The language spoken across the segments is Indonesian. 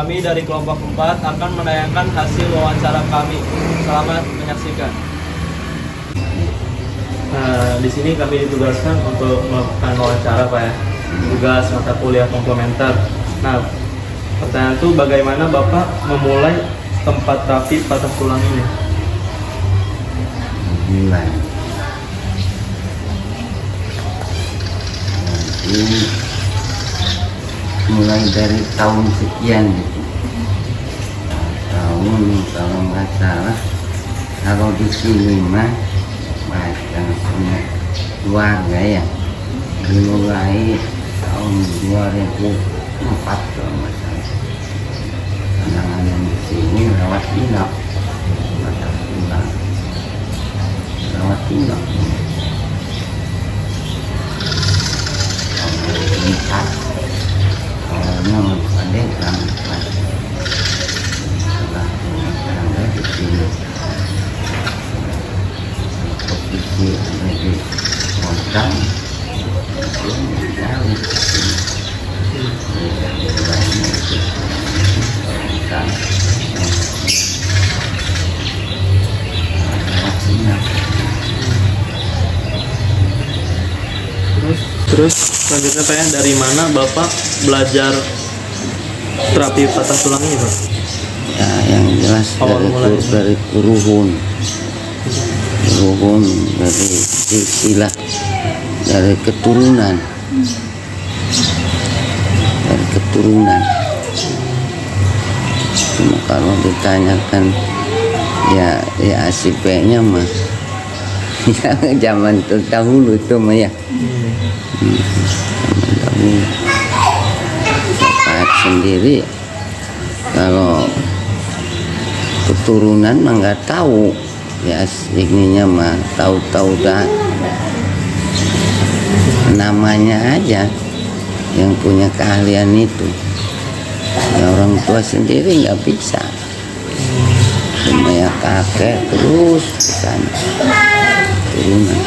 Kami dari kelompok 4 akan menayangkan hasil wawancara kami. Selamat menyaksikan. Nah, di sini kami ditugaskan untuk melakukan wawancara, Pak ya. Tugas mata kuliah komplementer. Nah, pertanyaan itu bagaimana Bapak memulai tempat terapi patah tulang ini? Mulai dari tahun sekian gitu. Tahun kalau nggak salah, kalau di sini mah macam punya keluarga ya, dimulai tahun 2004 kalau nggak salah. Penanganan di sini lewat inap, patah tulang, lewat inap. Tahun 2004 awalnya ada pelan-pelan setelah ada di sini posisi ada di kontang jauh Terus selanjutnya Pak ya, dari mana Bapak belajar terapi patah tulang ini, Pak? ya, yang jelas dari kuruhun dari silsilah, dari keturunan cuma kalau ditanyakan ya ACP-nya mah ya zaman terdahulu itu mah ya zaman dahulu. Bapak sendiri kalau keturunan mah nggak tahu ya, ininya mah tahu dah namanya aja yang punya keahlian itu ya, orang tua sendiri nggak bisa, cuma ya kakek terus kesana turunan.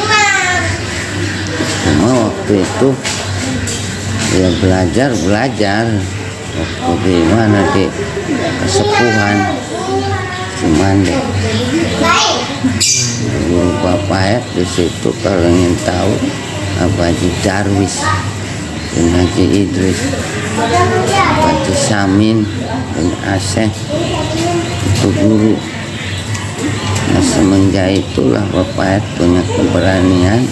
Cuma waktu itu ya belajar waktu di mana di kesepuhan cuman deh guru Bapak ya di situ. Kalau ingin tahu apa Haji Darwis dan Haji Idris, Haji Samin dan Aseh itu guru. Nah, semenjak itulah Bapak punya keberanian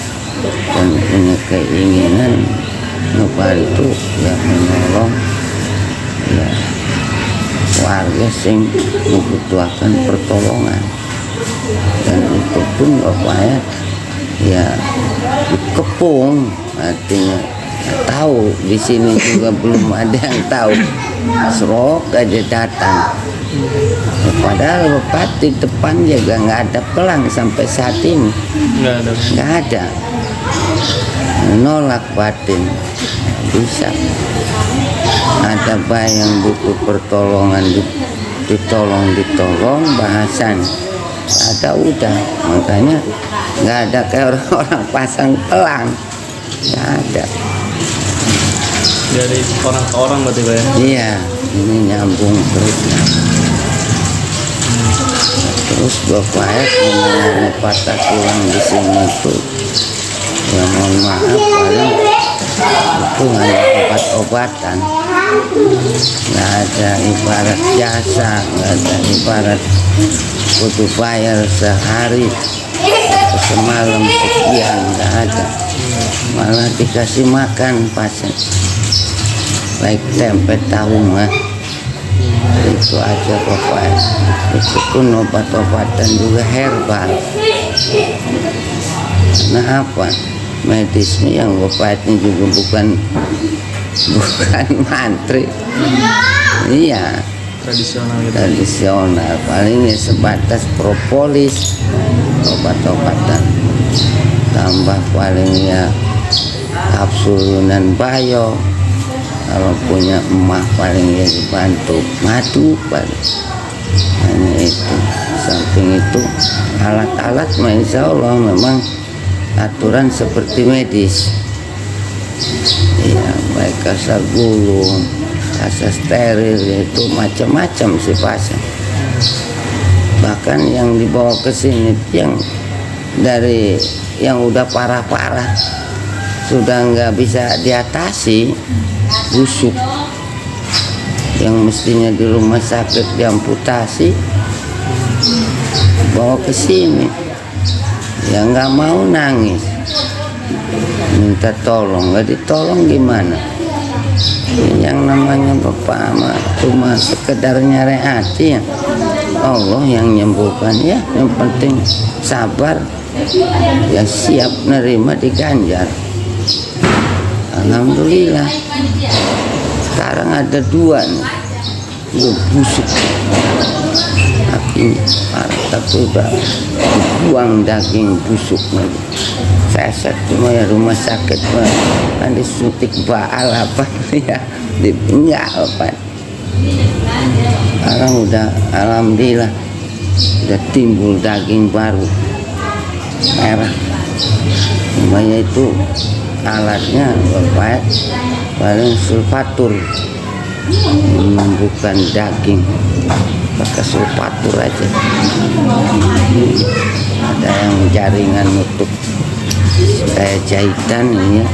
dan punya keinginan Bapak itu ya menolong ya warga sing membutuhkan pertolongan, dan itu pun Bapak ya dikepung, artinya tahu di sini juga belum ada yang tahu, serok aja datang. Ya, padahal Bapak di depan juga nggak ada pelang sampai saat ini, nggak ada. Nolak batin bisa. Ada yang butuh pertolongan ditolong bahasan ada udah, makanya nggak ada kayak orang-orang pasang pelang, nggak ada. Dari orang ke orang berarti Pak ya? Iya, ini nyambung terus. Terus Bapak mengenai patah tulang di sini tuh ya mohon maaf paling itu hanya obat-obatan, nggak ada ibarat jasa, nggak ada ibarat butuh bayar sehari atau semalam sekian, nggak ada. Malah dikasih makan pasien baik tempe tahu mah itu aja Bapak. Itu pun obat-obatan juga herbal. Nah apa medisnya yang Bapak ini juga bukan mantri, iya tradisional, palingnya sebatas propolis, obat-obatan, tambah palingnya kapsulunan bayo. Kalau punya emak paling ya dibantu madu paling. Hanya itu. Samping itu alat-alat insya Allah memang aturan seperti medis. Ya baik kasar gulung, rasa steril, itu macam-macam si pasien. Bahkan yang dibawa ke sini yang dari yang udah parah-parah sudah nggak bisa diatasi, busuk, yang mestinya di rumah sakit diamputasi bawa ke sini, ya nggak mau, nangis, minta tolong, nggak ditolong gimana? Yang namanya bapak cuma sekedar nyari hati, ya Allah yang menyembuhkan, ya yang penting sabar, ya siap nerima diganjar. Alhamdulillah sekarang ada 2 nih, busuk kakinya parah, tapi udah dibuang daging busuknya. Saya cuma ya rumah sakit kan disuntik baal apa ya, enggak apa. Sekarang udah alhamdulillah udah timbul daging baru merah. Namanya itu alatnya bapak paling sulfatur, menyembuhkan daging pakai sulfatur aja. Ada yang jaringan nutup kayak jahitan ini ya,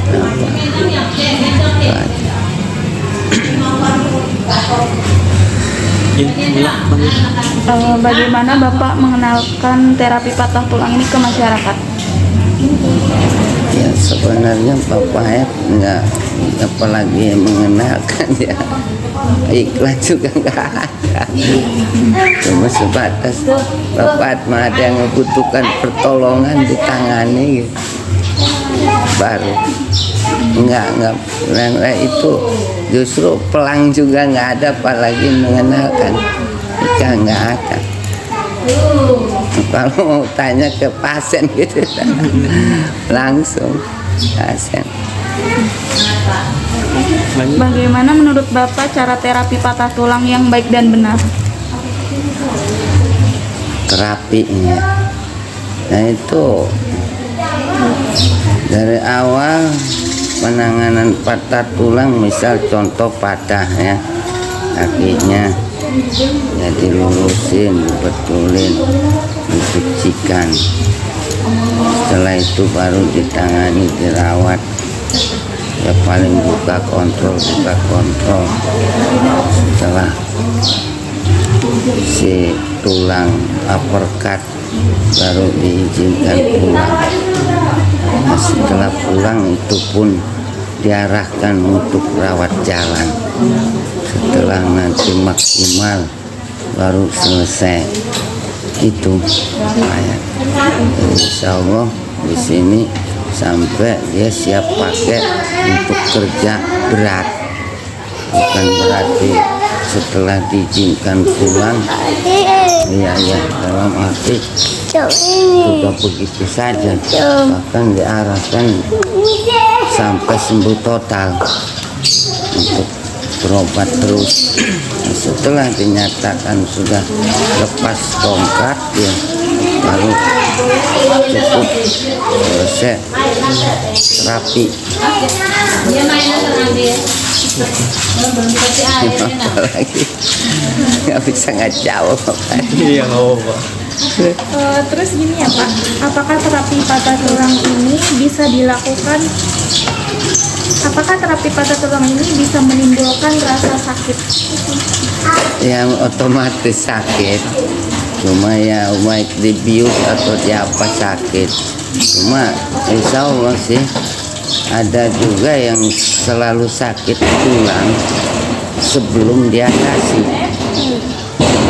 Bagaimana Bapak mengenalkan terapi patah tulang ini ke masyarakat? Ya sebenarnya bapak ya nggak apalagi mengenalkan, ya iklan juga nggak ada, cuma sebatas bapak ada yang membutuhkan pertolongan ditangani gitu. Baru nggak itu justru pelang juga nggak ada, apalagi mengenalkan nggak ada. Kalau mau tanya ke pasien gitu langsung pasien. Bagaimana menurut Bapak cara terapi patah tulang yang baik dan benar? Terapinya, nah itu dari awal penanganan patah tulang, misal contoh patah ya kakinya, ya dilurusin, dibetulin, disucikan. Setelah itu baru ditangani, dirawat, ya paling buka kontrol. Setelah si tulang uppercut baru diizinkan pulang. Nah, setelah pulang itu pun diarahkan untuk rawat jalan. Setelah nanti maksimal baru selesai itu ayat. Insya Allah di sini sampai dia siap pakai untuk kerja berat, bukan berarti setelah diizinkan pulang ya dalam arti sudah begitu saja, bahkan diarahkan sampai sembuh total untuk berobat terus. Nah, setelah dinyatakan sudah lepas tongkat, ya baru cukup selesai terapi. Apalagi nggak bisa ngejawab. Iya nggak apa-apa. Terus gini ya Pak, apakah terapi patah tulang ini bisa dilakukan? Apakah terapi patah tulang ini bisa menimbulkan rasa sakit? Yang otomatis sakit, cuma ya baik dibius atau di apa sakit. Cuma insya Allah sih ada juga yang selalu sakit tulang sebelum diatasi.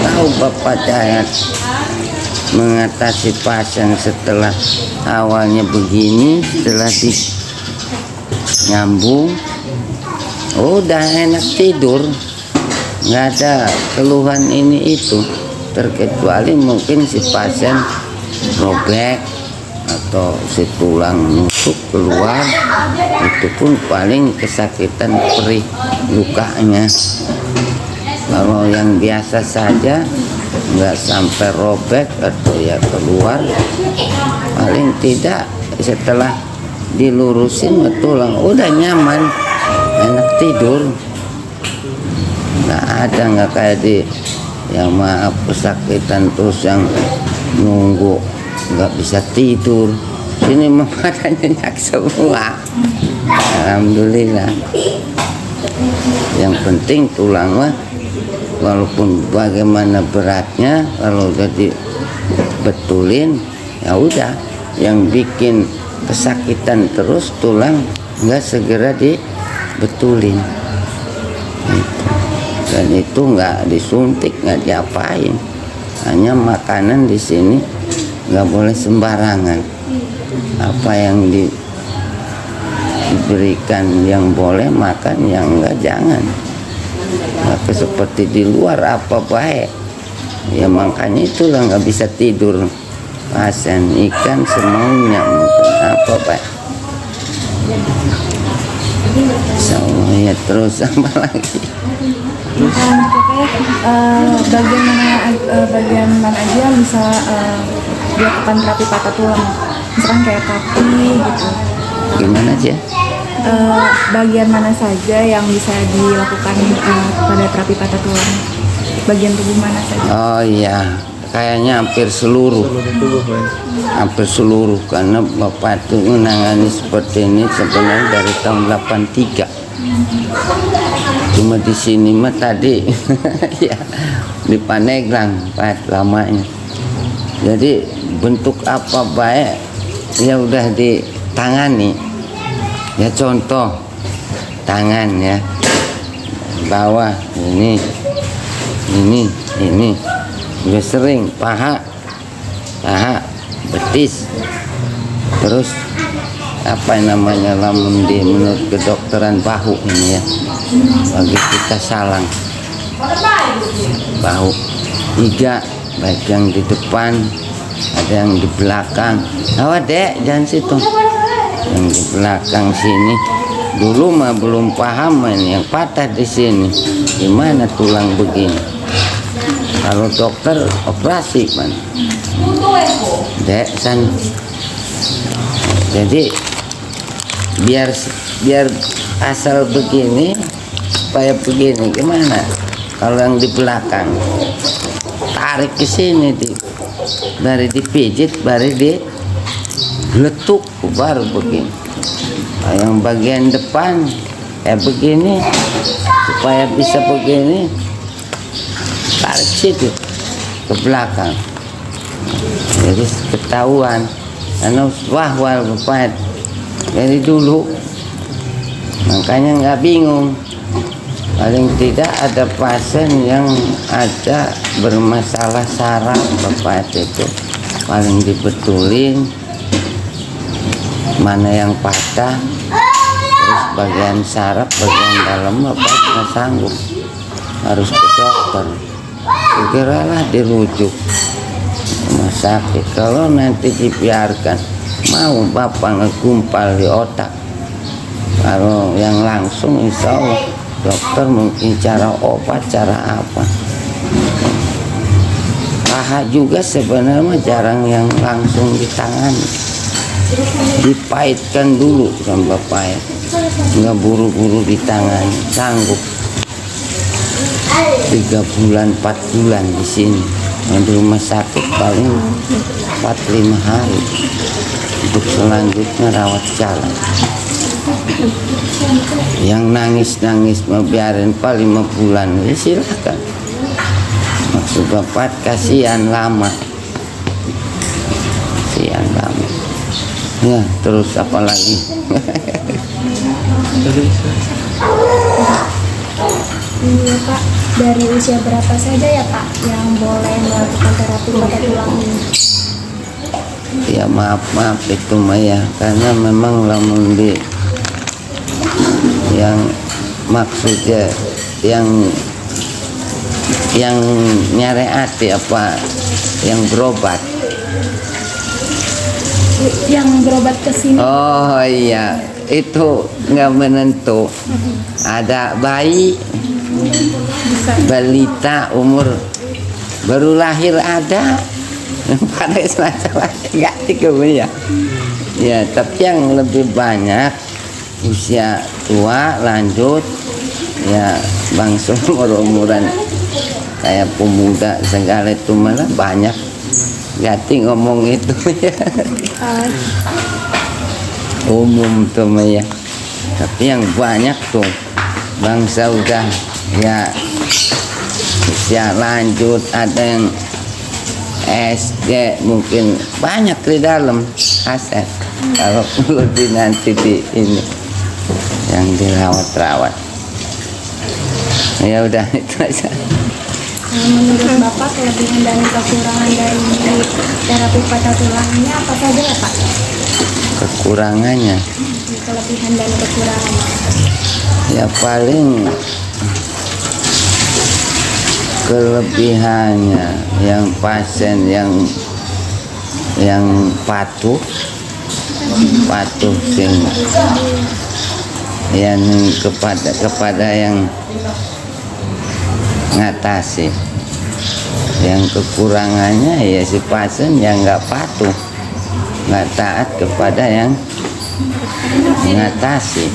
Tahu Bapak Dayat mengatasi pasien setelah awalnya begini, setelah di nyambung udah enak tidur, nggak ada keluhan ini itu, terkecuali mungkin si pasien robek atau si tulang nusuk keluar, itu pun paling kesakitan perih lukanya. Kalau yang biasa saja nggak sampai robek atau ya keluar, paling tidak setelah dilurusin tulang udah nyaman, enak tidur. nggak ada, nggak kayak di yang maaf kesakitan terus yang nunggu nggak bisa tidur. Sini mah pada nyenyak semua. Alhamdulillah. Yang penting tulang mah walaupun bagaimana beratnya, kalau udah dibetulin ya udah. Yang bikin kesakitan terus tulang nggak segera dibetulin. Dan itu nggak disuntik, nggak diapain, hanya makanan di sini nggak boleh sembarangan. Apa yang diberikan yang boleh makan, yang enggak jangan. Maka seperti di luar apa baik, ya makanya itulah nggak bisa tidur pasien. Ikan semaunya apa baik. Insyaallah ya. Terus apa lagi? Bagian mana aja yang bisa dilakukan terapi patah tulang, misalkan kayak kaki gitu. Gimana aja? Bagian mana saja yang bisa dilakukan pada terapi patah tulang? Bagian tubuh mana saja? Oh iya, kayaknya hampir seluruh. Hampir seluruh, karena Bapak itu menangani seperti ini sebenarnya dari tahun 83. Cuma di sini mah tadi ya di Pandeglang Pak lamanya. Jadi bentuk apa baik ya udah ditangani. Ya contoh tangan ya, bawah ini udah sering, paha betis, terus apa namanya lamun di menurut kedokteran bahu ini ya, bagi kita salang bahu 3, baik yang di depan ada yang di belakang. Awas dek, jangan situ, yang di belakang sini. Dulu mah belum paham ini yang patah di sini gimana tulang begini. Kalau dokter operasi man, dek san. Jadi biar asal begini supaya begini gimana? Kalau yang di belakang tarik ke sini, dari dipijit, baru diletuk, baru begini. Nah, yang bagian depan begini supaya bisa begini, tarik situ ke belakang. Jadi ketahuan, karena wah Bapak dari dulu, makanya nggak bingung. Paling tidak ada pasien yang ada bermasalah saraf Bapak itu, paling dibetulin mana yang patah, terus bagian saraf bagian dalam Bapak nggak sanggup, harus ke dokter. Segeralah dirujuk rumah sakit. Kalau nanti dibiarkan, mau Bapak ngegumpal di otak. Kalau yang langsung insya Allah dokter mungkin cara obat, cara apa. Paha juga sebenarnya jarang yang langsung ditangani, dipahitkan dulu kan Bapak ya, nggak buru-buru ditangani. Sanggup 3 bulan 4 bulan di sini, yang di rumah sakit paling 4-5 hari. Untuk selanjutnya rawat jalan. Yang nangis-nangis mau biarin Pak 5 bulan, ya silakan. Maksud Bapak kasihan lama. Kasihan lama. Ya, terus apa lagi? Iya Pak, dari usia berapa saja ya Pak yang boleh melakukan terapi patah tulang ini? Ya maaf itu mah ya, karena memang lamun di yang maksudnya yang nyareati apa yang berobat. Yang berobat ke sini. Oh iya, itu nggak menentu. Ada bayi, balita umur baru lahir ada, pada semacam nggak ya. Ya, tapi yang lebih banyak usia tua lanjut ya bangsa umuran kayak pemuda segala itu malah banyak Jati ngomong itu ya umum tuh ya, tapi yang banyak tuh bangsa udah ya usia lanjut, ada yang SD mungkin banyak di dalam aset. Kalau lebih nanti di ini yang dirawat-rawat. Ya udah itu aja. Menurut Bapak kelebihan dan kekurangan dari terapi patah tulang ini apa saja ya Pak? Kekurangannya Kelebihan dan kekurangannya. ya paling kelebihannya yang pasien yang patuh sing yang kepada yang ngatasi. Yang kekurangannya ya si pasien yang nggak patuh, nggak taat kepada yang mengatasi.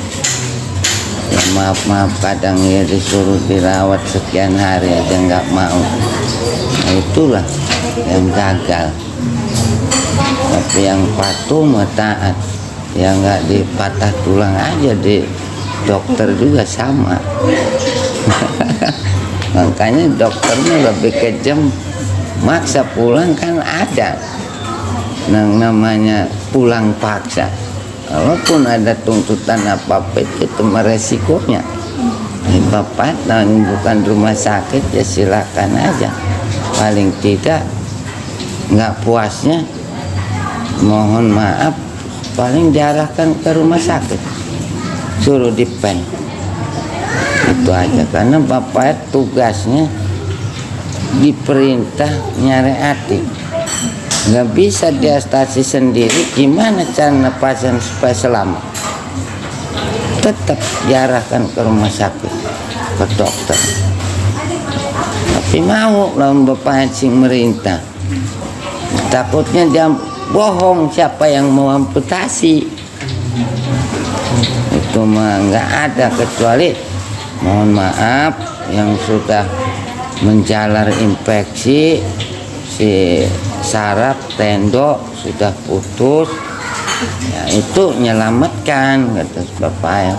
Ya maaf kadang ya disuruh dirawat sekian hari aja nggak mau. Nah, itulah yang gagal. Tapi yang patuh mah taat, yang nggak dipatah tulang aja di dokter juga sama. Makanya dokternya lebih kejam, maksa pulang kan ada yang namanya pulang paksa. Walaupun ada tuntutan apa-apa itu resikonya. Bapak bukan rumah sakit ya silakan aja. Paling tidak nggak puasnya mohon maaf paling diarahkan ke rumah sakit, suruh dipen. Itu aja, karena bapak tugasnya diperintah nyari hati, nggak bisa dia stasi sendiri. Gimana cara pasien supaya selamat? Tetap diarahkan ke rumah sakit, ke dokter. Tapi mau lawan bapak sing merintah, takutnya dia bohong siapa yang mau amputasi. Itu mah nggak ada, kecuali mohon maaf yang sudah menjalar infeksi, si saraf tendok sudah putus, ya itu menyelamatkan kata bapak ya.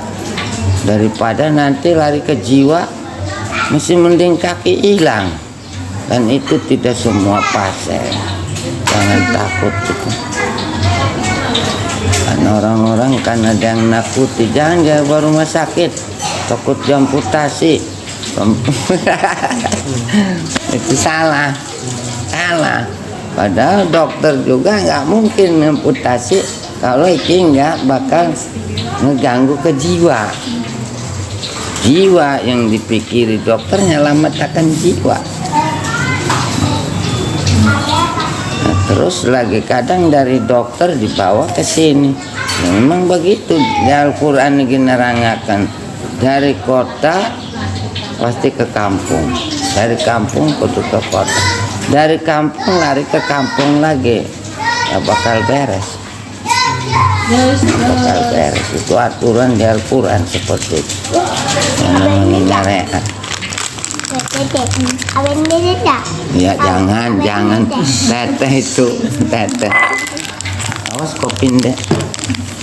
Daripada nanti lari ke jiwa, mesti mending kaki hilang, dan itu tidak semua pasien. Jangan takut gitu. Kan orang-orang kan ada yang nakuti, jangan ke rumah sakit, takut diamputasi. Itu salah. Padahal dokter juga nggak mungkin amputasi kalau ini nggak bakal ngeganggu ke jiwa. Jiwa yang dipikiri dokter nyelamatkan jiwa. Nah, terus lagi kadang dari dokter dibawa ke sini. Ya, memang begitu. Di Al-Quran ini nerangakan dari kota pasti ke kampung, dari kampung ke kota, dari kampung lari ke kampung lagi, ya bakal beres. Bakal beres. Itu aturan di Al-Quran seperti itu. Yang namanya nyareat. Ya jangan teteh itu teteh. Awas kopin deh.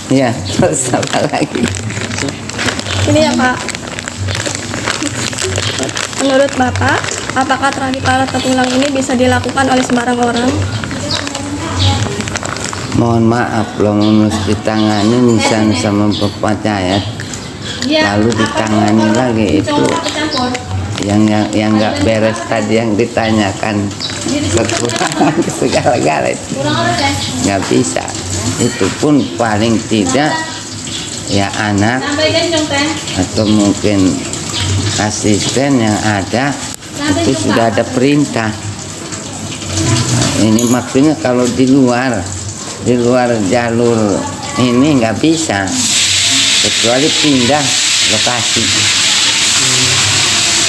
Ya terus apa lagi? Ini ya Pak. Menurut Bapak, apakah terapi patah tulang ini bisa dilakukan oleh sembarang orang? Mohon maaf loh, mesti ditangani misalnya sama bapak saya, lalu ditangani lagi itu yang nggak beres tadi yang ditanyakan, kekurangan segala-gala itu nggak bisa. Itu pun paling tidak ya anak atau mungkin asisten yang ada itu sudah ada perintah. Nah, ini maksudnya kalau di luar jalur ini nggak bisa, kecuali pindah lokasi,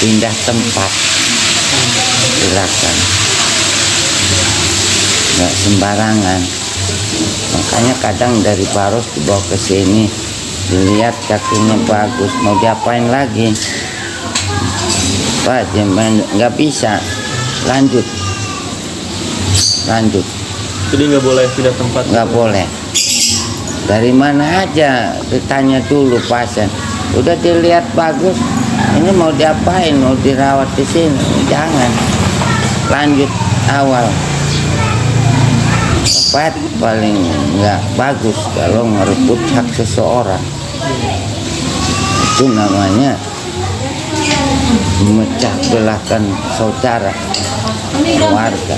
pindah tempat, silakan, nggak sembarangan. Makanya kadang dari Baros dibawa ke sini, dilihat kakinya bagus, mau diapain lagi, Pak, nggak bisa. Lanjut. Jadi nggak boleh pindah tempat. Nggak boleh. Dari mana aja ditanya dulu pasien. Udah dilihat bagus, ini mau diapain, mau dirawat di sini? Jangan. Lanjut awal. Obat paling nggak bagus kalau merebut hak seseorang. Itu namanya memecah belahkan saudara, keluarga.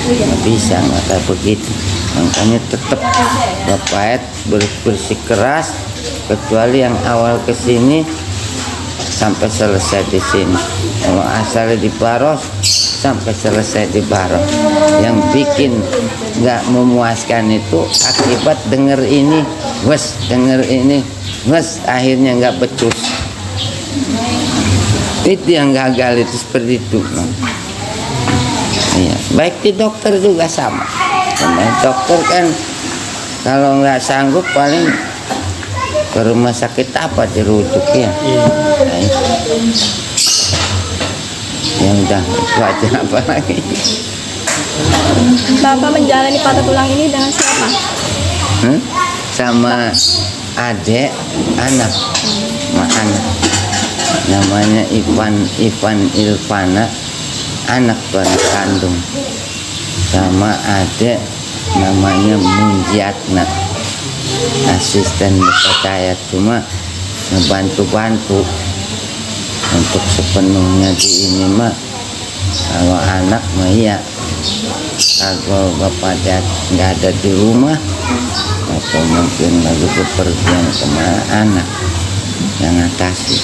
Nggak bisa, nggak kayak begitu. Makanya tetap Bapak bersikeras, kecuali yang awal kesini sampai selesai di sini. Kalau asalnya di Baros sampai selesai di Baros. Yang bikin nggak memuaskan itu akibat denger ini, akhirnya nggak becus. Itu yang gagal itu seperti itu. Iya. Baik di dokter juga sama. Dokter kan kalau nggak sanggup paling ke rumah sakit apa dirujuk ya. Ya udah, itu aja apa lagi. Bapak menjalani patah tulang ini dengan siapa? Sama adik anak, namanya Ivan Ilvana, anak kandung. Sama adik namanya Munjiatna, asisten Bapak saya, cuma ngebantu-bantu. Untuk sepenuhnya di ini mah, kalau anak mah iya, kalau bapak nggak ada di rumah atau mungkin lagi bepergian kemana, anak yang atasi.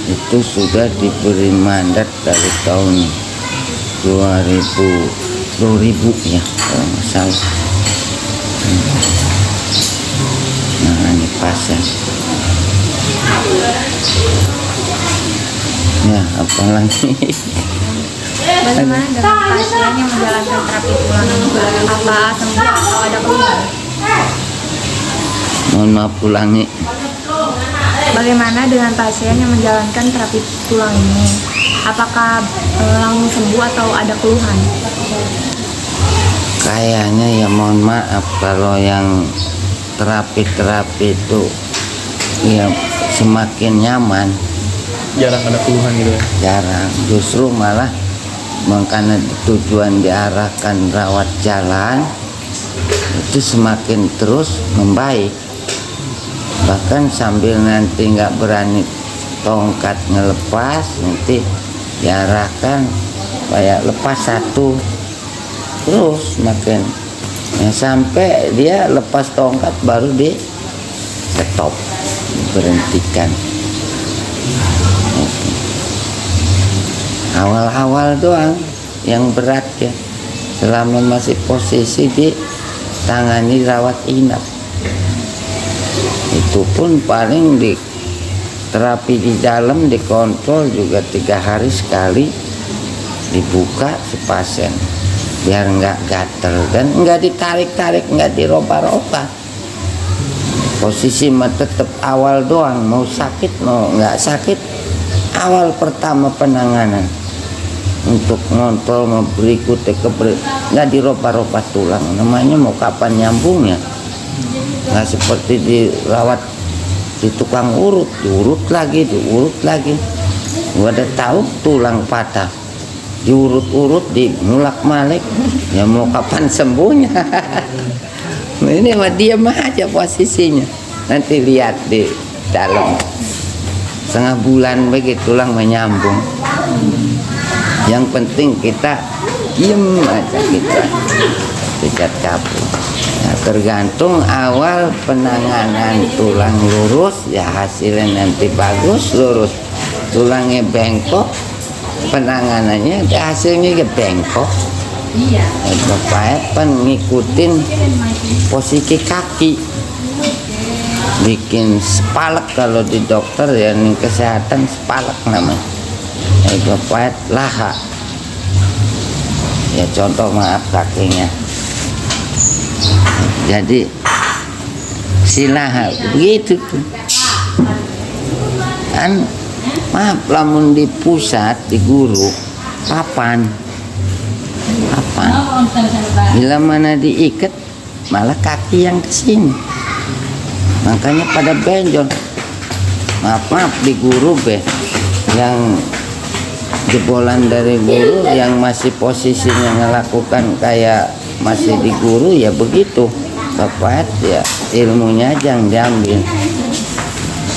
Itu sudah diberi mandat dari tahun 2000 ya kalau nggak salah. Nah ini pasien. Ya, apalagi Bagaimana dengan pasien yang menjalankan terapi tulang ini? Apa sembuh atau ada keluhan? mohon maaf ulangi. Bagaimana dengan pasien yang menjalankan terapi tulang ini? Apakah langsung sembuh atau ada keluhan? Kayaknya ya mohon maaf kalau yang terapi itu ya semakin nyaman. Jarang ada keluhan gitu ya. Jarang, justru malah karena tujuan diarahkan rawat jalan itu semakin terus membaik. Bahkan sambil nanti nggak berani tongkat ngelepas, nanti diarahkan kayak lepas satu terus makin ya, sampai dia lepas tongkat baru di stop, berhentikan. Awal-awal doang yang berat ya, selama masih posisi di tangani rawat inap, itu pun paling di terapi di dalam dikontrol juga 3 hari sekali, dibuka si pasien biar nggak gatel dan nggak ditarik-tarik, nggak diroba-roba. Posisi mah tetap awal doang, mau sakit mau nggak sakit, awal pertama penanganan untuk ngontrol mau berikutnya nggak diroba-roba tulang, namanya mau kapan nyambungnya. Nggak seperti dirawat di tukang urut, diurut lagi. Gua udah tahu tulang patah, diurut-urut, dimulak-malik, ya mau kapan sembuhnya. Ini mah diam aja posisinya, nanti lihat di dalam setengah bulan begitu tulang menyambung. Yang penting kita diem aja, kita pecat kapur. Nah, tergantung awal penanganan tulang lurus ya hasilnya nanti bagus, lurus. Tulangnya bengkok, penanganannya hasilnya ya bengkok. Bapak ngikutin posisi kaki, bikin spalek kalau di dokter ya, kesehatan spalek namanya. Bapak laha ya, contoh maaf kakinya, jadi si laha begitu tuh kan Maaf, lamun di pusat, di guru, kapan? Bila mana diikat, malah kaki yang kesini. Makanya pada benjol. Maaf di guru yang jebolan dari guru, yang masih posisinya melakukan kayak masih di guru, ya begitu. Bapak ya ilmunya aja yang diambil.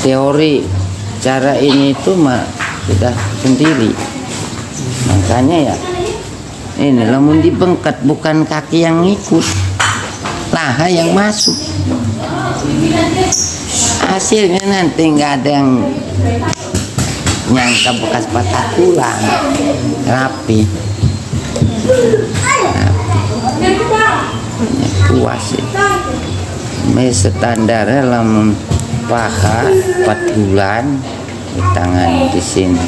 Teori cara ini itu mah sudah sendiri. Makanya ya ini lamun dibengket, bukan kaki yang ngikut, laha yang masuk. Hasilnya nanti nggak ada yang nyangka bekas patah tulang. Rapi puas ya. Standarnya lamun paha 4 bulan di tangan di sini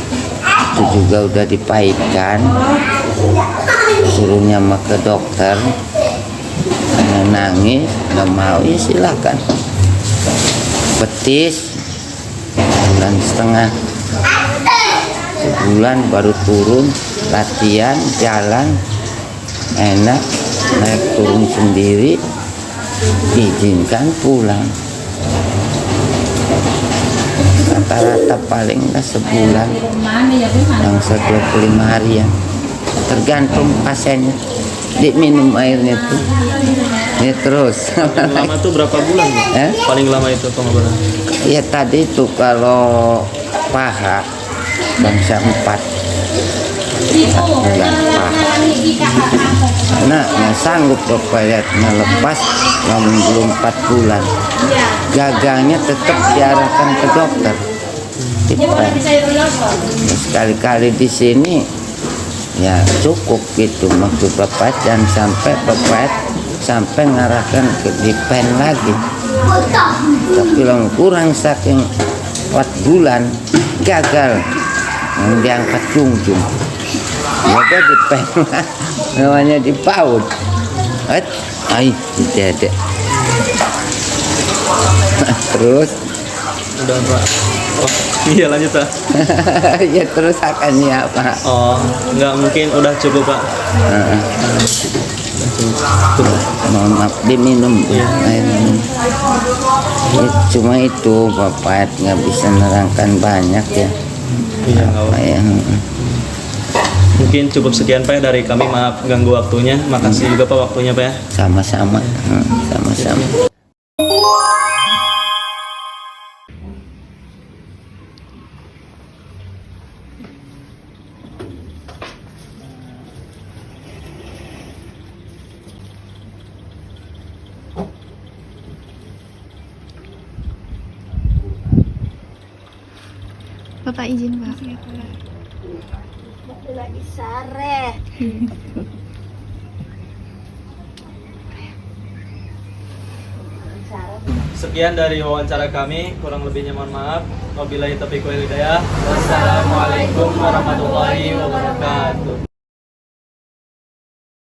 itu juga udah dipahitkan, suruhnya mah ke dokter. Karena nangis nggak mau, ya silakan. Betis 1,5 bulan, sebulan baru turun, latihan jalan enak, naik turun sendiri, izinkan pulang. Rata-rata paling nggak sebulan, yang 25 harian, tergantung pasiennya. Diminum airnya tuh ya terus. Paling lama tuh berapa bulan Bang? Paling lama itu pengobatan? Ya tadi tuh kalau paha bangsa 4 bulan paha. Nah nggak sanggup Bapak lihat melepas namun belum 4 bulan. Gagangnya tetap diarahkan ke dokter. Sekali-kali di sini ya cukup gitu, maksud Bapak, dan sampai Bapak sampai ngarahkan ke dipen lagi. Tapi yang kurang saking 4 bulan gagal yang diangkat jungjung, maka dipen namanya dipaut. Tidak. Terus Udah Pak. Oh, iya lanjut Pak. ya terus akan ya Pak. Oh, nggak mungkin, udah cukup Pak. Cukup. Mohon maaf, diminum air minum. Ya, cuma itu Bapak nggak bisa nerangkan banyak ya. Iya, nggak apa-apa. Ya. Mungkin cukup sekian Pak dari kami, maaf ganggu waktunya. Makasih juga Pak waktunya Pak ya. Sama-sama, sama-sama. Bapak izin Pak. Lagi sare. Sekian dari wawancara kami, kurang lebihnya mohon maaf. Wabillahi taufiq wal hidayah. Wassalamualaikum warahmatullahi wabarakatuh.